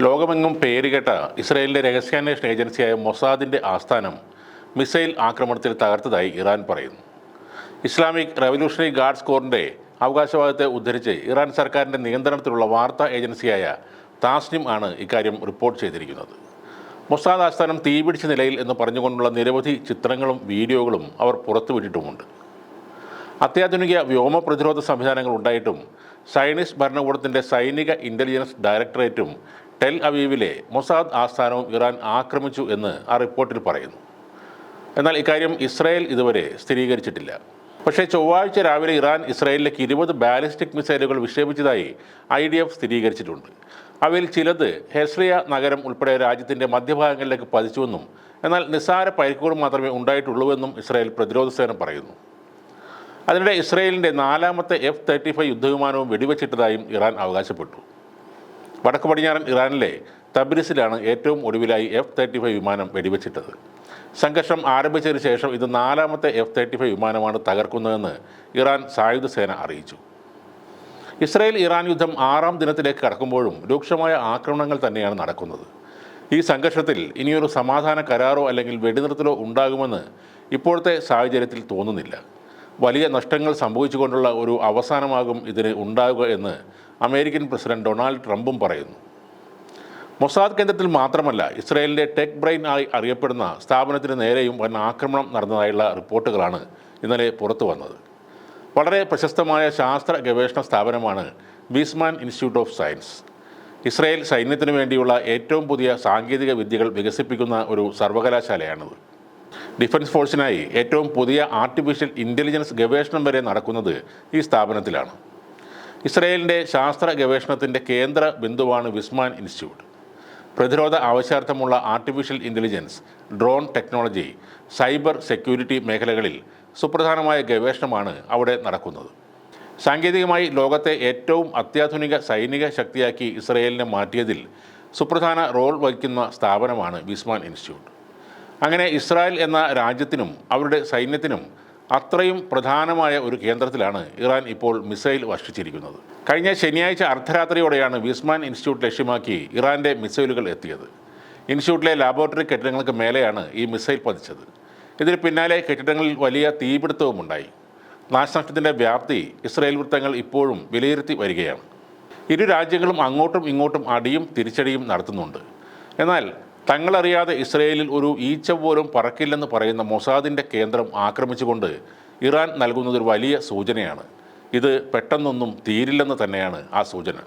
ലോകമെങ്ങും പേരുകേട്ട ഇസ്രായേലിൻ്റെ രഹസ്യാന്വേഷണ ഏജൻസിയായ മൊസാദിൻ്റെ ആസ്ഥാനം മിസൈൽ ആക്രമണത്തിൽ തകർത്തതായി ഇറാൻ പറയുന്നു. ഇസ്ലാമിക് റവല്യൂഷണറി ഗാർഡ്സ് കോറിൻ്റെ അവകാശവാദത്തെ ഉദ്ധരിച്ച് ഇറാൻ സർക്കാരിൻ്റെ നിയന്ത്രണത്തിലുള്ള വാർത്താ ഏജൻസിയായ താസ്നിം ആണ് ഇക്കാര്യം റിപ്പോർട്ട് ചെയ്തിരിക്കുന്നത്. മൊസാദ് ആസ്ഥാനം തീപിടിച്ച നിലയിൽ എന്ന് പറഞ്ഞുകൊണ്ടുള്ള നിരവധി ചിത്രങ്ങളും വീഡിയോകളും അവർ പുറത്തുവിട്ടിട്ടുമുണ്ട്. അത്യാധുനിക വ്യോമ പ്രതിരോധ സംവിധാനങ്ങൾ ഉണ്ടായിട്ടും സയനിസ്റ്റ് ഭരണകൂടത്തിൻ്റെ സൈനിക ഇൻ്റലിജൻസ് ഡയറക്ടറേറ്റും ടെൽ അവീവിലെ മൊസാദ് ആസ്ഥാനവും ഇറാൻ ആക്രമിച്ചു എന്ന് ആ റിപ്പോർട്ടിൽ പറയുന്നു. എന്നാൽ ഇക്കാര്യം ഇസ്രായേൽ ഇതുവരെ സ്ഥിരീകരിച്ചിട്ടില്ല. പക്ഷേ ചൊവ്വാഴ്ച രാവിലെ ഇറാൻ ഇസ്രായേലിലേക്ക് 20 ബാലിസ്റ്റിക് മിസൈലുകൾ വിക്ഷേപിച്ചതായി IDF സ്ഥിരീകരിച്ചിട്ടുണ്ട്. അവയിൽ ചിലത് ഹെസ്രിയ നഗരം ഉൾപ്പെടെ രാജ്യത്തിൻ്റെ മധ്യഭാഗങ്ങളിലേക്ക് പതിച്ചുവെന്നും എന്നാൽ നിസ്സാര പരിക്കുകൾ മാത്രമേ ഉണ്ടായിട്ടുള്ളൂവെന്നും ഇസ്രായേൽ പ്രതിരോധ സേന പറയുന്നു. അതിനിടെ ഇസ്രായേലിൻ്റെ 4ാമത്തെ F-35 യുദ്ധവിമാനവും വെടിവെച്ചിട്ടതായും ഇറാൻ അവകാശപ്പെട്ടു. വടക്ക് പടിഞ്ഞാറൻ ഇറാനിലെ തബ്രിസിലാണ് ഏറ്റവും ഒടുവിലായി F-35 വിമാനം വെടിവെച്ചിട്ടത്. സംഘർഷം ആരംഭിച്ചതിന് ശേഷം ഇത് 4ാമത്തെ F-35 വിമാനമാണ് തകർക്കുന്നതെന്ന് ഇറാൻ സായുധ സേന അറിയിച്ചു. ഇസ്രായേൽ ഇറാൻ യുദ്ധം 6ാം ദിനത്തിലേക്ക് കടക്കുമ്പോഴും രൂക്ഷമായ ആക്രമണങ്ങൾ തന്നെയാണ് നടക്കുന്നത്. ഈ സംഘർഷത്തിൽ ഇനിയൊരു സമാധാന കരാറോ അല്ലെങ്കിൽ വെടിനിർത്തലോ ഉണ്ടാകുമെന്ന് ഇപ്പോഴത്തെ സാഹചര്യത്തിൽ തോന്നുന്നില്ല. വലിയ നഷ്ടങ്ങൾ സംഭവിച്ചുകൊണ്ടുള്ള ഒരു അവസാനമാകും ഇതിന് ഉണ്ടാകുക എന്ന് അമേരിക്കൻ പ്രസിഡന്റ് ഡൊണാൾഡ് ട്രംപും പറയുന്നു. മൊസാദ് കേന്ദ്രത്തിൽ മാത്രമല്ല, ഇസ്രായേലിൻ്റെ ടെക് ബ്രെയിൻ ആയി അറിയപ്പെടുന്ന സ്ഥാപനത്തിന് നേരെയും വൻ ആക്രമണം നടന്നതായുള്ള റിപ്പോർട്ടുകളാണ് ഇന്നലെ പുറത്തു വന്നത്. വളരെ പ്രശസ്തമായ ശാസ്ത്ര ഗവേഷണ സ്ഥാപനമാണ് Weizmann Institute of Science. Israel സൈന്യത്തിനു വേണ്ടിയുള്ള ഏറ്റവും പുതിയ സാങ്കേതിക വിദ്യകൾ വികസിപ്പിക്കുന്ന ഒരു സർവകലാശാലയാണിത്. ഡിഫൻസ് ഫോഴ്സിനായി ഏറ്റവും പുതിയ ആർട്ടിഫിഷ്യൽ ഇൻ്റലിജൻസ് ഗവേഷണം വരെ നടക്കുന്നത് ഈ സ്ഥാപനത്തിലാണ്. ഇസ്രായേലിൻ്റെ ശാസ്ത്ര ഗവേഷണത്തിൻ്റെ കേന്ദ്ര ബിന്ദുവാണ് വിസ്മാൻ ഇൻസ്റ്റിറ്റ്യൂട്ട്. പ്രതിരോധ ആവശ്യാർത്ഥമുള്ള artificial intelligence, drone technology, cyber security മേഖലകളിൽ സുപ്രധാനമായ ഗവേഷണമാണ് അവിടെ നടക്കുന്നത്. സാങ്കേതികമായി ലോകത്തെ ഏറ്റവും അത്യാധുനിക സൈനിക ശക്തിയാക്കി ഇസ്രായേലിനെ മാറ്റിയതിൽ സുപ്രധാന റോൾ വഹിക്കുന്ന സ്ഥാപനമാണ് വിസ്മാൻ ഇൻസ്റ്റിറ്റ്യൂട്ട്. അങ്ങനെ ഇസ്രായേൽ എന്ന രാജ്യത്തിനും അവരുടെ സൈന്യത്തിനും അത്രയും പ്രധാനമായ ഒരു കേന്ദ്രത്തിലാണ് ഇറാൻ ഇപ്പോൾ മിസൈൽ വർഷിച്ചിരിക്കുന്നത്. കഴിഞ്ഞ ശനിയാഴ്ച അർദ്ധരാത്രിയോടെയാണ് വിസ്മാൻ ഇൻസ്റ്റിറ്റ്യൂട്ട് ലക്ഷ്യമാക്കി ഇറാൻ്റെ മിസൈലുകൾ എത്തിയത്. ഇൻസ്റ്റിറ്റ്യൂട്ടിലെ ലാബോറട്ടറി കെട്ടിടങ്ങൾക്ക് മേലെയാണ് ഈ മിസൈൽ പതിച്ചത്. ഇതിന് പിന്നാലെ കെട്ടിടങ്ങളിൽ വലിയ തീപിടുത്തവും ഉണ്ടായി. നാശനഷ്ടത്തിൻ്റെ വ്യാപ്തി ഇസ്രായേൽ വൃത്തങ്ങൾ ഇപ്പോഴും വിലയിരുത്തി വരികയാണ്. ഇരു രാജ്യങ്ങളും അങ്ങോട്ടും ഇങ്ങോട്ടും അടിയും തിരിച്ചടിയും നടത്തുന്നുണ്ട്. എന്നാൽ തങ്ങളറിയാതെ ഇസ്രായേലിൽ ഒരു ഈച്ച പോലും പറക്കില്ലെന്ന് പറയുന്ന മൊസാദിൻ്റെ കേന്ദ്രം ആക്രമിച്ചുകൊണ്ട് ഇറാൻ നൽകുന്നതൊരു വലിയ സൂചനയാണ്. ഇത് പെട്ടെന്നൊന്നും തീരില്ലെന്ന് തന്നെയാണ് ആ സൂചന.